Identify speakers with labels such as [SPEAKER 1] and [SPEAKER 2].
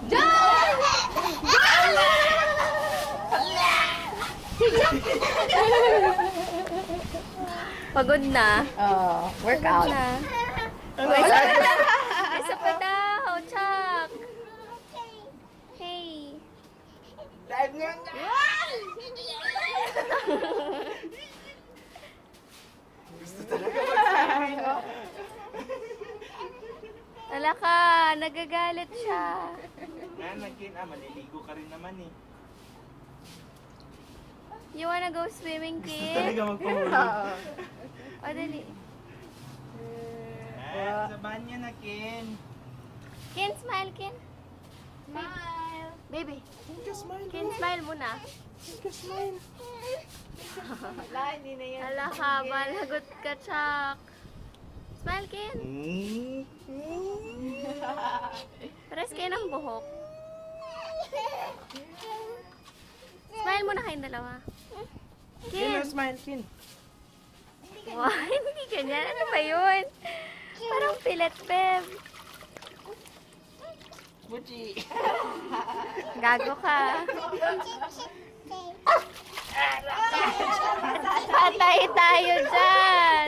[SPEAKER 1] John! Pagod na.
[SPEAKER 2] Oh, workout.
[SPEAKER 1] Na. Isa pa daw, Chuck. Hey.
[SPEAKER 3] Gusto talaga mag-swimming, no?
[SPEAKER 1] Wala ka, nagagalit siya.
[SPEAKER 3] Kin, maliligo ka rin naman eh.
[SPEAKER 1] You wanna go swimming,
[SPEAKER 3] Gusto
[SPEAKER 1] kid?
[SPEAKER 3] talaga magpahulog.
[SPEAKER 1] O, dali.
[SPEAKER 3] Sa banyo na, Kin.
[SPEAKER 1] Kin, smile, Kin. Smile. Baby. Kin, smile muna.
[SPEAKER 3] Smile.
[SPEAKER 2] Wala, hindi na yan.
[SPEAKER 1] Ala ka, malagot ka, Chuck. Smile, Kin. Pares kayo ng buhok. Smile muna kayong dalawa. Kin.
[SPEAKER 3] Smile, Kin.
[SPEAKER 1] Wow, hindi ganyan. Ano ba yun? Parang pilit, Beb.
[SPEAKER 3] Buchi.
[SPEAKER 1] Gago ka. Patay tayo dyan.